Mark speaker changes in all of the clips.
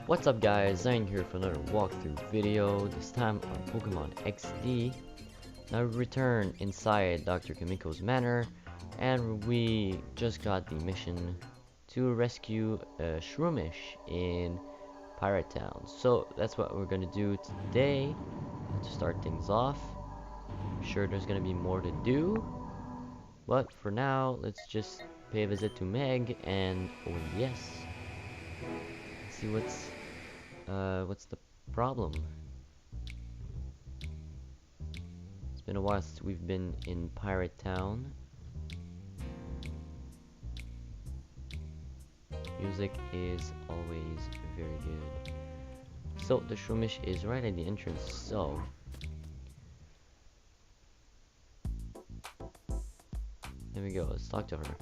Speaker 1: What's up guys, Zhaenn here for another walkthrough video, this time on Pokemon XD. Now we return inside Dr. Kamiko's manor, and we just got the mission to rescue a Shroomish in Pirate Town. So that's what we're gonna do today to start things off. I'm sure there's gonna be more to do, but for now, let's just pay a visit to Meg and, oh yes, see what's the problem? It's been a while since we've been in Pirate Town. Music is always very good. So the Shroomish is right at the entrance, so there we go, let's talk to her.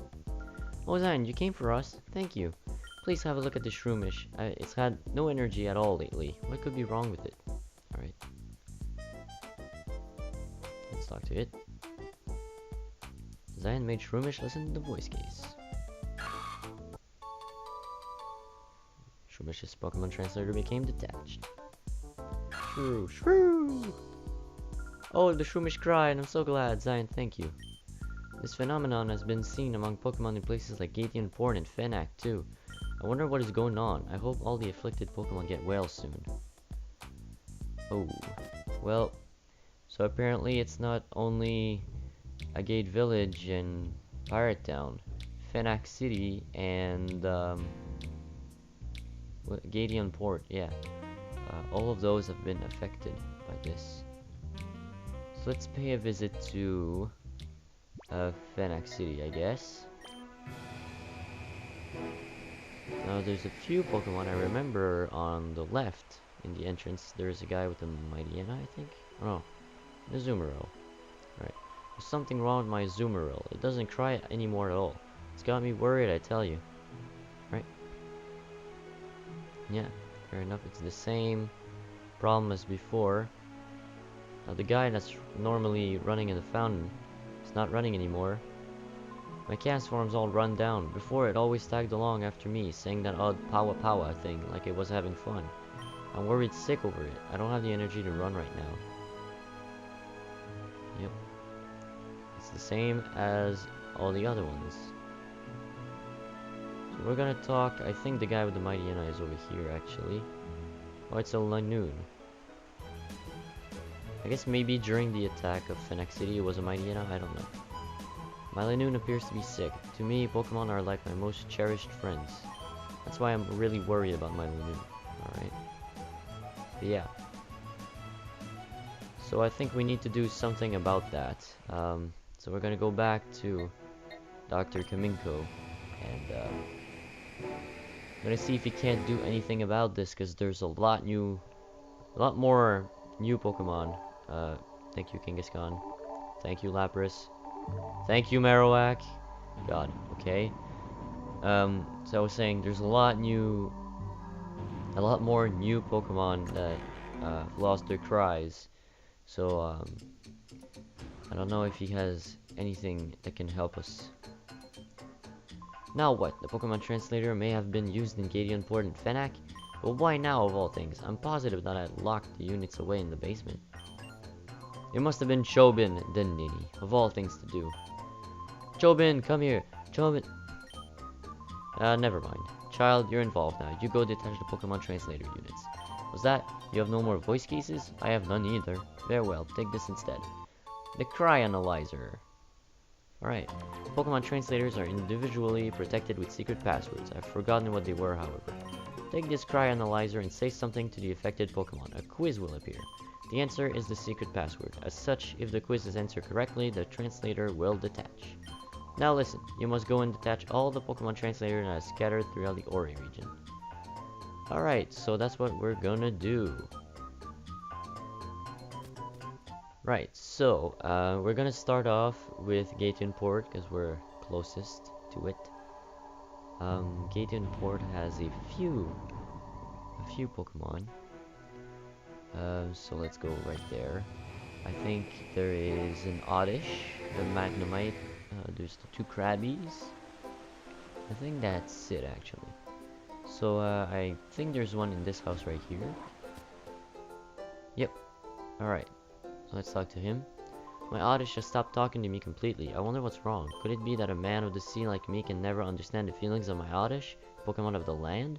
Speaker 1: Oh Zhaenn, you came for us? Thank you. Please have a look at the Shroomish. It's had no energy at all lately. What could be wrong with it? Alright. Let's talk to it. Zhaenn made Shroomish listen to the voice case. Shroomish's Pokemon translator became detached. Shrew, shrew! Oh, the Shroomish cried. I'm so glad. Zhaenn, thank you. This phenomenon has been seen among Pokemon in places like Gatian Port and Fenak too. I wonder what is going on. I hope all the afflicted Pokemon get well soon. Oh, well, so apparently it's not only Agate Village and Pirate Town, Fenak City and Gatian Port, yeah. All of those have been affected by this. So let's pay a visit to Fenak City, I guess. Now there's a few Pokemon I remember on the left in the entrance. There's a guy with a Mightyena, I think. Oh no, the Azumarill. Right. There's something wrong with my Azumarill. It doesn't cry anymore at all. It's got me worried, I tell you. Right? Yeah, fair enough. It's the same problem as before. Now the guy that's normally running in the fountain is not running anymore. My cast form's all run down. Before, it always tagged along after me, saying that odd powa powa thing like it was having fun. I'm worried sick over it. I don't have the energy to run right now. Yep. It's the same as all the other ones. So we're gonna talk. I think the guy with the Mightyena is over here, actually. Oh, it's a Lanoon. I guess maybe during the attack of Fenak City it was a Mightyena, I don't know. My Lanoon appears to be sick. To me, Pokemon are like my most cherished friends. That's why I'm really worried about my Lanoon. Alright. But yeah. So I think we need to do something about that. So we're gonna go back to Dr. Kamiko and I'm gonna see if he can't do anything about this, because there's a lot more new Pokemon. Thank you, Kangaskhan. Thank you, Lapras. Thank you, Marowak. God, okay. So I was saying there's a lot more new Pokemon that lost their cries. So I don't know if he has anything that can help us. Now what? The Pokemon translator may have been used in Gatian Port and Fenak, but why now of all things? I'm positive that I locked the units away in the basement. It must have been Chobin, the ninny, of all things to do. Chobin, come here. Chobin. Never mind. Child, you're involved now. You go detach the Pokemon translator units. Was that? You have no more voice cases? I have none either. Very well, take this instead. The Cry Analyzer. Alright. Pokemon translators are individually protected with secret passwords. I've forgotten what they were, however. Take this Cry Analyzer and say something to the affected Pokemon. A quiz will appear. The answer is the secret password. As such, if the quiz is answered correctly, the translator will detach. Now listen, you must go and detach all the Pokemon translators that are scattered throughout the Ori region. Alright, so that's what we're gonna do. Right, so we're gonna start off with Gatian Port because we're closest to it. Gatian Port has a few Pokemon. So let's go right there. I think there is an Oddish, the Magnemite, there's the two Krabbies. I think that's it actually. So, I think there's one in this house right here. Yep. Alright. Let's talk to him. My Oddish just stopped talking to me completely. I wonder what's wrong. Could it be that a man of the sea like me can never understand the feelings of my Oddish? Pokemon of the land?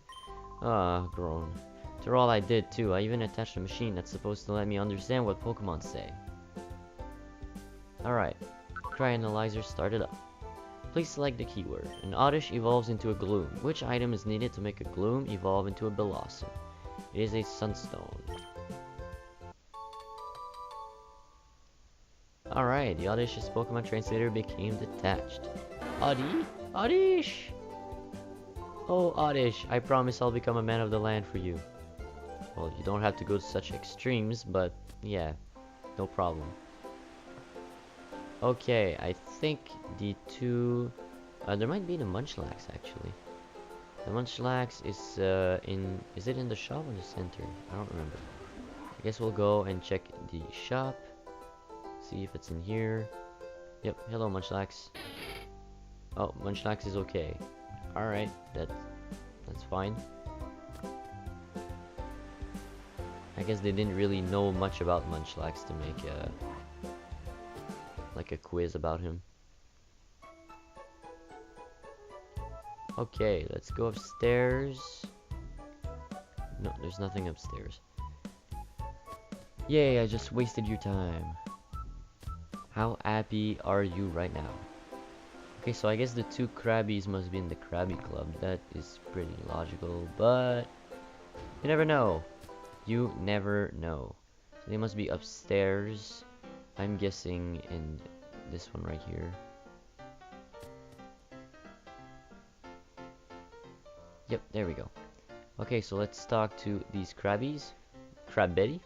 Speaker 1: Ah, groan. After all I did too, I even attached a machine that's supposed to let me understand what Pokemon say. Alright. Cry Analyzer started up. Please select the keyword. An Oddish evolves into a Gloom. Which item is needed to make a Gloom evolve into a Blossom? It is a Sunstone. Alright, the Oddish's Pokemon Translator became detached. Oddish! Oh, Oddish, I promise I'll become a man of the land for you. Well, you don't have to go to such extremes, but yeah, no problem. Okay, I think the two... there might be the Munchlax, actually. The Munchlax is is it in the shop or the center? I don't remember. I guess we'll go and check the shop. See if it's in here. Yep, hello Munchlax. Oh, Munchlax is okay. Alright, that's fine. I guess they didn't really know much about Munchlax to make like a quiz about him. Okay, let's go upstairs. No, there's nothing upstairs. Yay, I just wasted your time. How happy are you right now? Okay, so I guess the two Krabbies must be in the Krabby Club. That is pretty logical, but you never know. You never know. So they must be upstairs. I'm guessing in this one right here. Yep, there we go. Okay, so let's talk to these Krabbies. Crabbetti.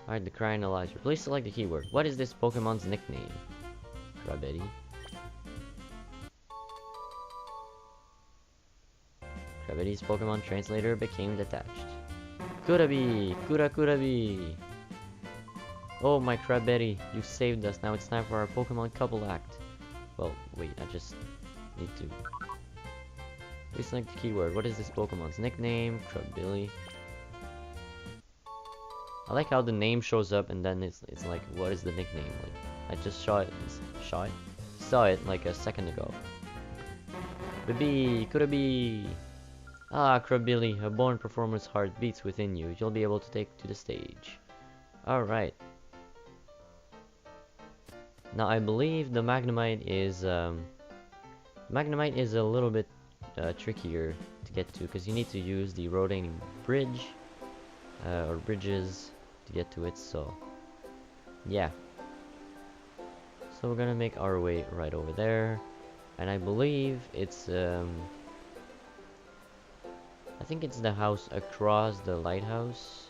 Speaker 1: Alright, the Cry Analyzer. Please select the keyword. What is this Pokemon's nickname? Crabbetti. Crabetti's Pokemon Translator became detached. Kurabi! Kurabi! Oh, my Crabbetti, you saved us. Now it's time for our Pokemon couple act. Well, wait, I just need to... Please select the keyword. What is this Pokemon's nickname? Crabbilly. I like how the name shows up and then it's like, what is the nickname? Like, I just saw it like a second ago. Baby, Kurabi! Ah, Crabbilly, a born performer's heart beats within you. You'll be able to take to the stage. Alright. Now I believe the Magnemite is a little bit trickier to get to because you need to use the rotating bridge or bridges to get to it, so yeah. So we're gonna make our way right over there, and I believe it's I think it's the house across the lighthouse,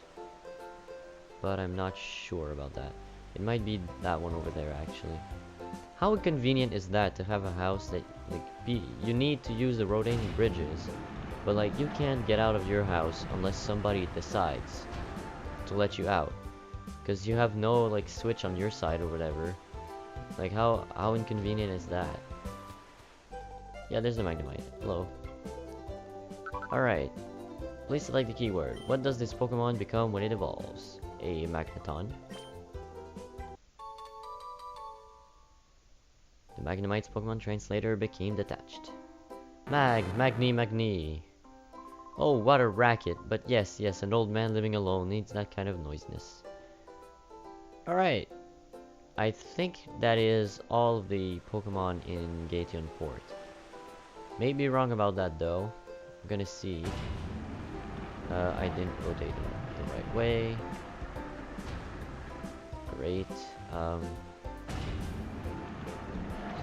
Speaker 1: but I'm not sure about that. It might be that one over there actually. How convenient is that to have a house that you need to use the rotating bridges, but like you can't get out of your house unless somebody decides to let you out, because you have no like switch on your side or whatever. Like how inconvenient is that? Yeah, there's the Magnemite. Hello. Alright. Please select the keyword. What does this Pokemon become when it evolves? A Magneton. The Magnemite's Pokemon Translator became detached. Magni. Oh, what a racket. But yes, an old man living alone needs that kind of noisiness. Alright. I think that is all of the Pokemon in Gaetion Port. May be wrong about that though. I'm gonna see. I didn't rotate them the right way. Great. So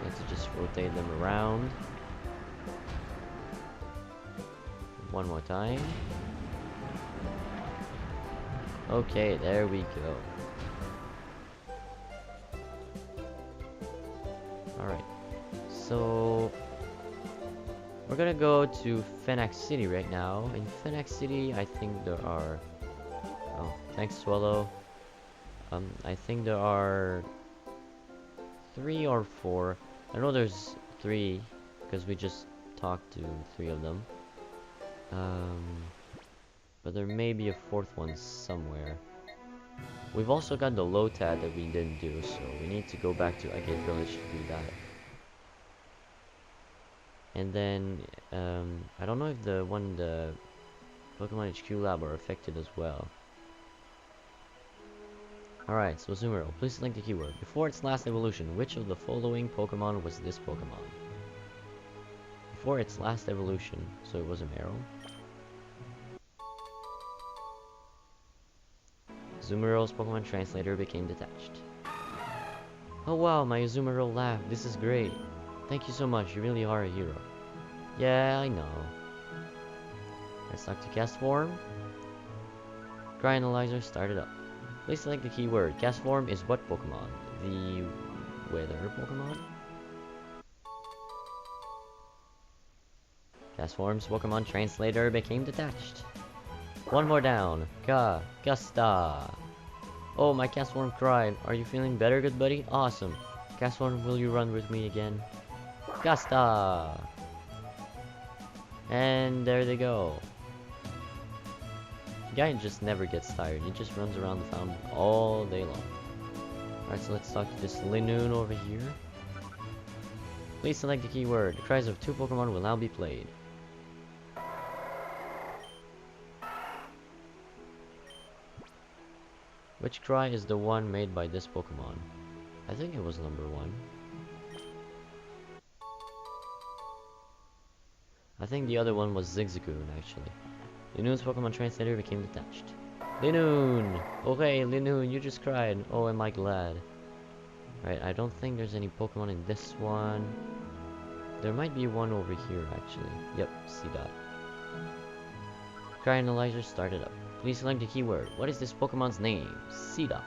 Speaker 1: let's just rotate them around. One more time. Okay, there we go. Alright. So we're gonna go to Fenax City right now. In Fenax City, I think there are... Oh, thanks, Swallow. I think there are 3 or 4. I know there's 3, because we just talked to 3 of them. But there may be a fourth one somewhere. We've also got the Lotad that we didn't do, so we need to go back to Agate Village to do that. And then, I don't know if the Pokemon HQ Lab are affected as well. Alright, so Azumarill, please select the keyword. Before its last evolution, which of the following Pokemon was this Pokemon? Before its last evolution, so it was a Marill. Azumarill's Pokemon translator became detached. Oh wow, my Azumarill laughed. This is great. Thank you so much, you really are a hero. Yeah, I know. Let's select the cast form. Cry Analyzer started up. Please select the keyword. Cast form is what Pokemon? The weather Pokemon? Cast form's Pokemon translator became detached. One more down. Gusta. Oh, my cast form cried. Are you feeling better, good buddy? Awesome. Cast form, will you run with me again? Gusta. And there they go. The guy just never gets tired. He just runs around the fountain all day long. Alright, so let's talk to this Linoon over here. Please select the keyword. The cries of 2 Pokemon will now be played. Which cry is the one made by this Pokemon? I think it was number 1. I think the other one was Zigzagoon, actually. Linoon's Pokemon translator became detached. Linoon! Okay, Linoon, you just cried. Oh, am I glad. Right, I don't think there's any Pokemon in this one. There might be one over here, actually. Yep, C-Dot. Cry Analyzer started up. Please select the keyword. What is this Pokemon's name? C-Dot.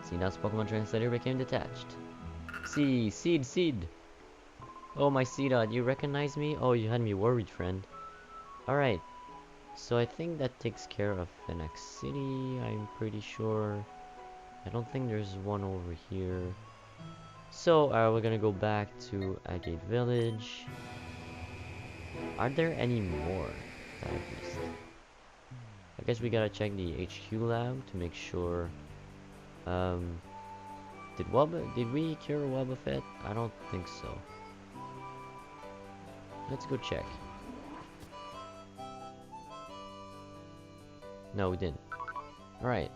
Speaker 1: C-Dot's Pokemon translator became detached. Seed. Oh, my C-Dot, you recognize me? Oh, you had me worried, friend. Alright. So I think that takes care of Phoenix City, I'm pretty sure. I don't think there's one over here. So, we're gonna go back to Agate Village. Are there any more that I've missed? I guess we gotta check the HQ lab to make sure. Did we cure Wobbuffet? I don't think so. Let's go check. No, we didn't. Alright.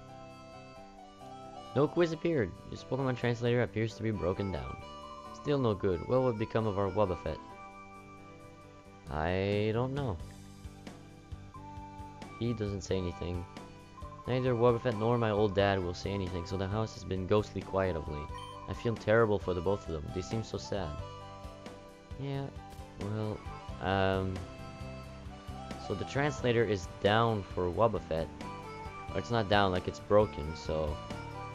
Speaker 1: No quiz appeared. This Pokemon translator appears to be broken down. Still no good. What would become of our Wobbuffet? I don't know. He doesn't say anything. Neither Wobbuffet nor my old dad will say anything, so the house has been ghostly quiet of late. I feel terrible for the both of them. They seem so sad. Yeah, well, so the translator is down for Wobbuffet. Or it's not down, like it's broken, so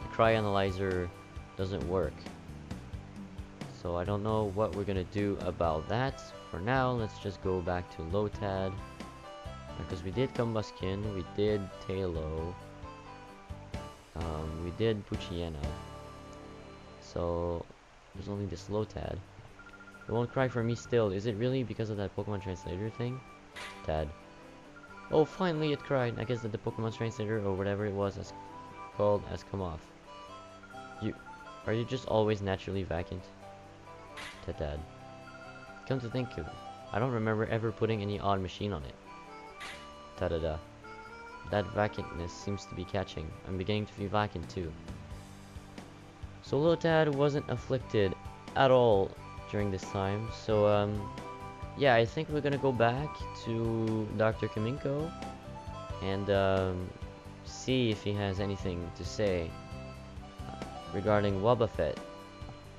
Speaker 1: the Cry Analyzer doesn't work. So I don't know what we're gonna do about that. For now, let's just go back to Lotad. Because we did Combuskin, we did Tailo, we did Puchiena. So there's only this Lotad. It won't cry for me still. Is it really because of that Pokemon translator thing? Tad. Oh, finally it cried. I guess that the Pokemon translator or whatever it was has come off. Are you just always naturally vacant? Tad. Come to think of it, I don't remember ever putting any odd machine on it. Ta-da-da. That vacantness seems to be catching. I'm beginning to feel vacant too. So Lotad wasn't afflicted at all during this time. So yeah, I think we're gonna go back to Dr. Kaminko and see if he has anything to say regarding Wobbuffet,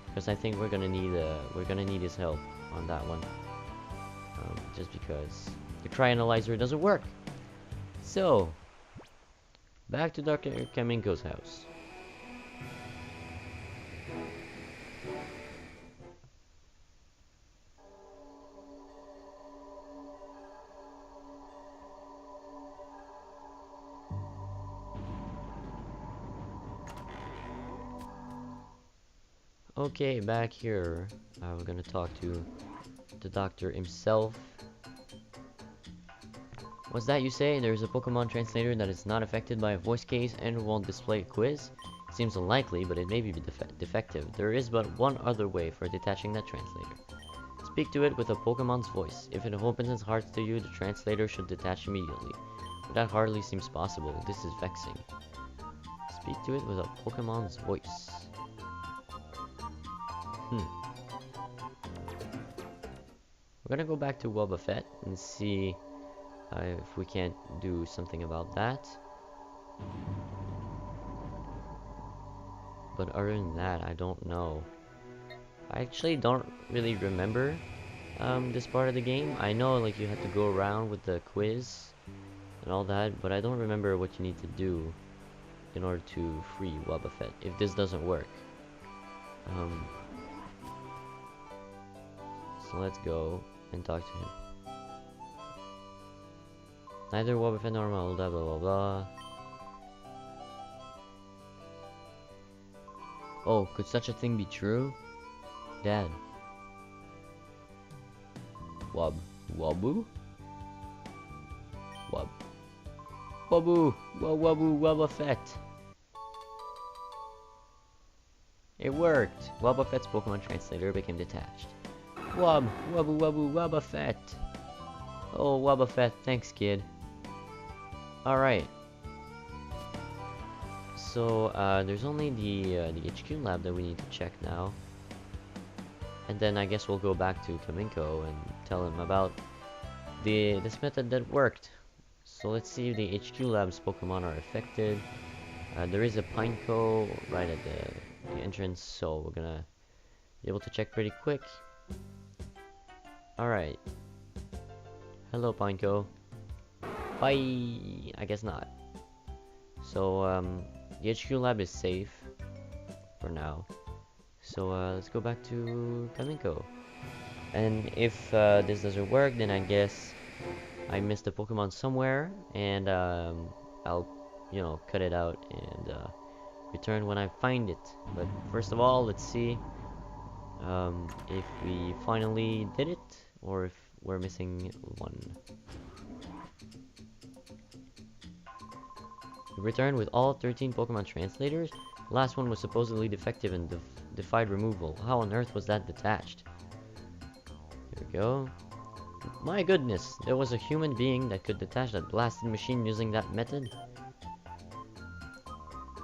Speaker 1: because I think we're gonna need his help on that one. Just because the Cry Analyzer doesn't work. So, back to Dr. Kaminko's house. Okay, back here, we're gonna talk to the doctor himself. What's that you say? There's a Pokemon translator that is not affected by a voice case and won't display a quiz? Seems unlikely, but it may be defective. There is but one other way for detaching that translator. Speak to it with a Pokemon's voice. If it opens its heart to you, the translator should detach immediately. But that hardly seems possible. This is vexing. Speak to it with a Pokemon's voice. We're gonna go back to Wobbuffet and see if we can't do something about that. But other than that, I don't know. I actually don't really remember this part of the game. I know like you have to go around with the quiz and all that, but I don't remember what you need to do in order to free Wobbuffet if this doesn't work. So let's go and talk to him. Neither Wobbuffet nor normal, blah blah blah blah. Oh, could such a thing be true? Dad. Wabu? Wabu! Wobbuffet! It worked! Wobbuffet's Pokemon translator became detached. Wobbuffet! Oh, Wobbuffet, thanks, kid. Alright. So, there's only the HQ lab that we need to check now. And then I guess we'll go back to Kaminko and tell him about this method that worked. So let's see if the HQ lab's Pokemon are affected. There is a Pineco right at the entrance, so we're gonna be able to check pretty quick. Alright. Hello, Pineco. Bye! I guess not. So, the HQ lab is safe for now. So, let's go back to Kaminko. And if this doesn't work, then I guess I missed a Pokemon somewhere, and I'll, you know, cut it out and return when I find it. But first of all, let's see if we finally did it, or if we're missing one. We returned with all 13 Pokemon translators. The last one was supposedly defective and defied removal. How on earth was that detached? Here we go. My goodness, there was a human being that could detach that blasted machine using that method.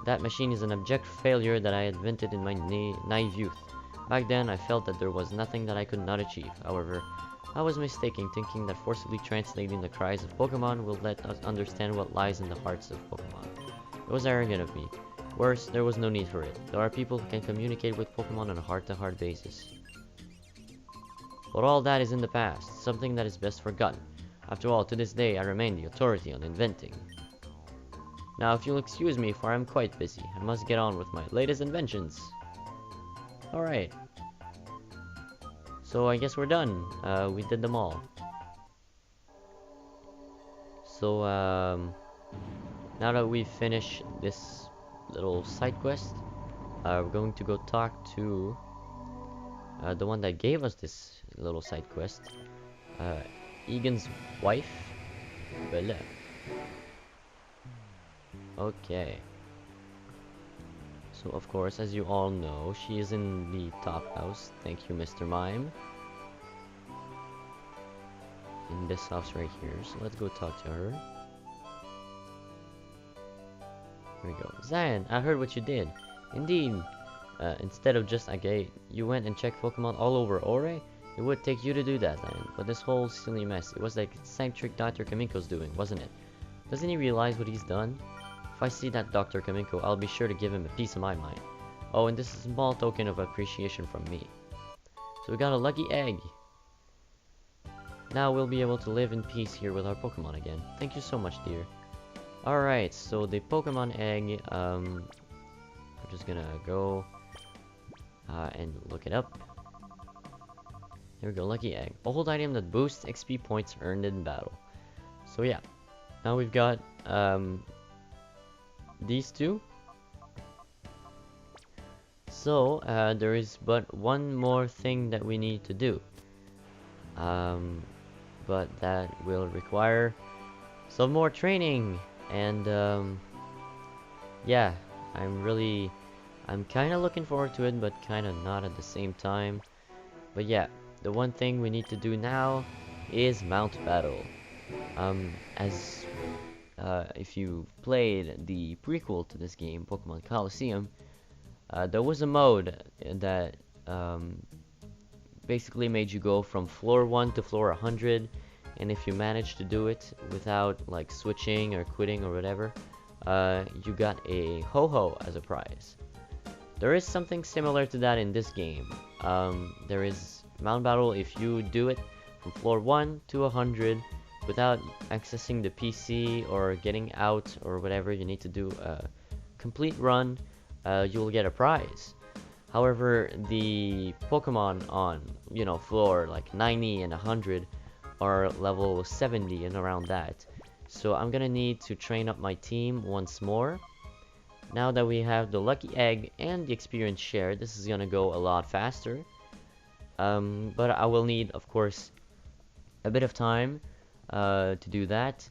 Speaker 1: That machine is an abject failure that I invented in my naive youth. Back then, I felt that there was nothing that I could not achieve. However, I was mistaken, thinking that forcibly translating the cries of Pokemon will let us understand what lies in the hearts of Pokemon. It was arrogant of me. Worse, there was no need for it. There are people who can communicate with Pokemon on a heart-to-heart basis. But all that is in the past, something that is best forgotten. After all, to this day, I remain the authority on inventing. Now, if you'll excuse me, for I'm quite busy. I must get on with my latest inventions. Alright. So, I guess we're done. We did them all. So, now that we've finished this little side quest, we're going to go talk to the one that gave us this little side quest, Egan's wife, Bella. Okay. So of course, as you all know, she is in the top house. Thank you, Mr. Mime. In this house right here. So let's go talk to her. Here we go. Zhaenn, I heard what you did. Indeed. Instead of just a gate, you went and checked Pokemon all over Ore? It would take you to do that, Zhaenn. But this whole silly mess, it was like the same trick Dr. Kaminko's doing, wasn't it? Doesn't he realize what he's done? If I see that Dr. Kaminko, I'll be sure to give him a piece of my mind. Oh, and this is a small token of appreciation from me. So we got a lucky egg. Now we'll be able to live in peace here with our Pokemon again. Thank you so much, dear. Alright, so the Pokemon egg, we're just gonna go and look it up. There we go, lucky egg. Old item that boosts XP points earned in battle. So yeah, now we've got these two. So there is but one more thing that we need to do. Um, but that will require some more training, and yeah, I'm kind of looking forward to it, but kind of not at the same time. But yeah, the one thing we need to do now is mount battle. As if you played the prequel to this game, Pokemon Colosseum, there was a mode that um, basically made you go from floor 1 to floor 100, and if you managed to do it without like switching or quitting or whatever, you got a ho-ho as a prize. There is something similar to that in this game. There is Mount Battle if you do it from floor 1 to 100 without accessing the PC or getting out or whatever. You need to do a complete run, you will get a prize. However, the Pokemon on, floor like 90 and 100 are level 70 and around that. So I'm gonna need to train up my team once more. Now that we have the lucky egg and the experience share, this is gonna go a lot faster. But I will need, of course, a bit of time to do that.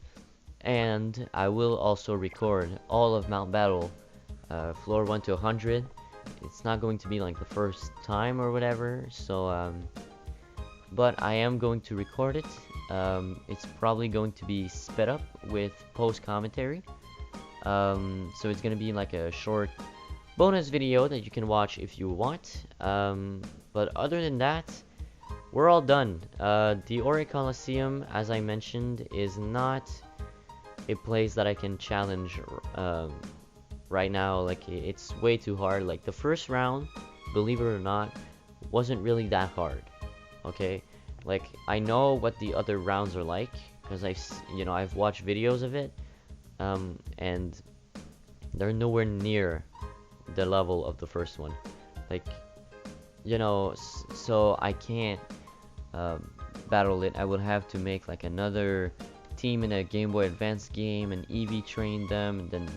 Speaker 1: And I will also record all of Mount Battle, floor 1 to 100. It's not going to be like the first time or whatever, so but I am going to record it. It's probably going to be sped up with post commentary. So it's gonna be like a short bonus video that you can watch if you want. But other than that, we're all done. The Ori Coliseum, as I mentioned, is not a place that I can challenge right now. Like, it's way too hard. Like, the first round, believe it or not, wasn't really that hard. Okay, like, I know what the other rounds are like because I've watched videos of it, and they're nowhere near the level of the first one. Like, so I can't battle it. I would have to make like another team in a Game Boy Advance game and EV train them and then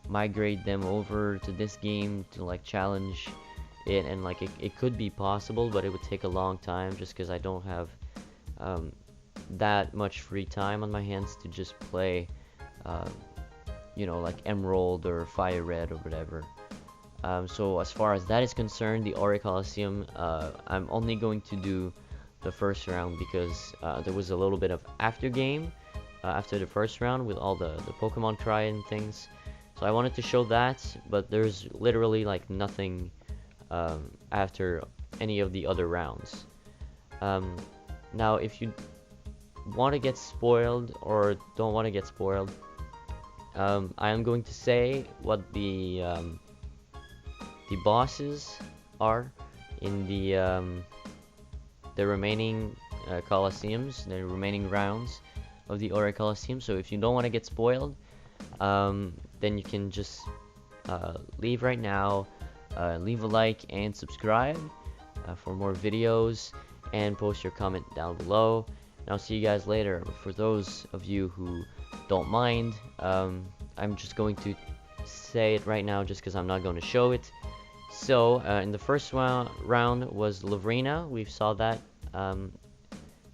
Speaker 1: migrate them over to this game to like challenge it, and like it could be possible, but it would take a long time just because I don't have that much free time on my hands to just play like Emerald or Fire Red or whatever. So as far as that is concerned, the Ori Coliseum, I'm only going to do the first round because there was a little bit of after game after the first round with all the Pokemon cry and things. So I wanted to show that, but there's literally like nothing after any of the other rounds. Now, if you want to get spoiled or don't want to get spoiled, I am going to say what the bosses are in the remaining Colosseums, the remaining rounds of the Ori Coliseum. So if you don't want to get spoiled, then you can just leave right now, leave a like and subscribe for more videos, and post your comment down below. And I'll see you guys later. But for those of you who don't mind, I'm just going to say it right now just because I'm not going to show it. So in the first round was Lavrina. We saw that.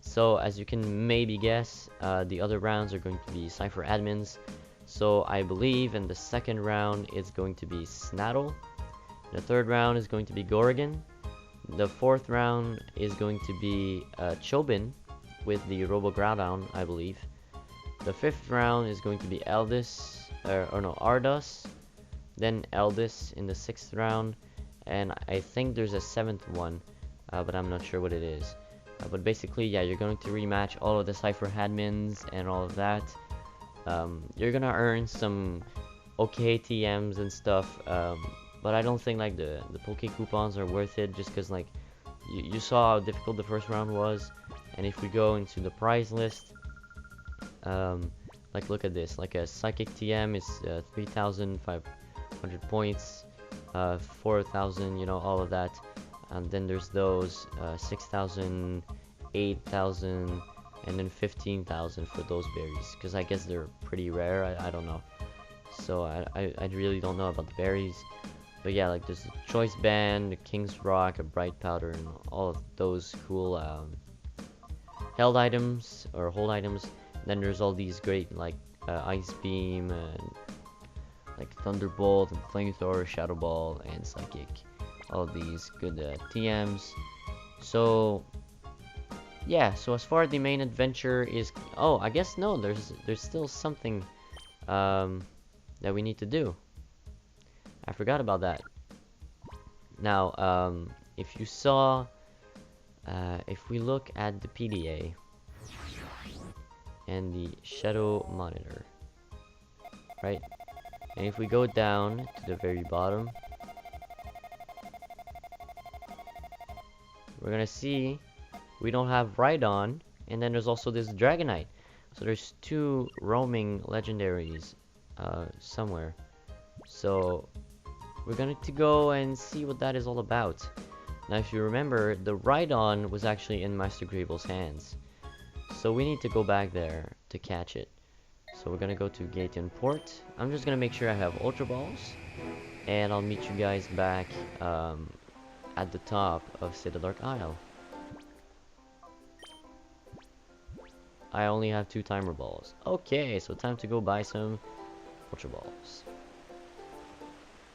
Speaker 1: So as you can maybe guess, the other rounds are going to be Cypher admins. So I believe in the second round it's going to be Snaddle. The third round is going to be Gorgon. The fourth round is going to be Chobin with the Robo Groudon, I believe. The fifth round is going to be Ardos. Then Eldis in the sixth round. And I think there's a seventh one, but I'm not sure what it is. But basically, yeah, you're going to rematch all of the Cypher admins and all of that. You're gonna earn some okay TMs and stuff, but I don't think like the Poke Coupons are worth it, just because like you saw how difficult the first round was. And if we go into the prize list, like look at this, like a Psychic TM is 3,500 points, 4,000, all of that, and then there's those 6,000, 8,000, and then 15,000 for those berries, because I guess they're pretty rare. I don't know, so I really don't know about the berries. But yeah, like there's a Choice Band, a King's Rock, a Bright Powder, and all of those cool held items or hold items. Then there's all these great like ice beam and like thunderbolt and flamethrower, shadow ball, and psychic. All these good TMs. So yeah, so as far as the main adventure is, oh, I guess no, there's still something that we need to do. I forgot about that. Now, if you saw, if we look at the PDA and the shadow monitor, right? And if we go down to the very bottom, we're gonna see we don't have Rhydon, and then there's also this Dragonite. So there's two roaming legendaries somewhere. So we're going to go and see what that is all about. Now if you remember, the Rhydon was actually in Master Gravel's hands. So we need to go back there to catch it. So we're going to go to Gaetian Port. I'm just going to make sure I have Ultra Balls. And I'll meet you guys back at the top of Citadark Isle. I only have 2 timer balls. Okay, so time to go buy some Ultra Balls.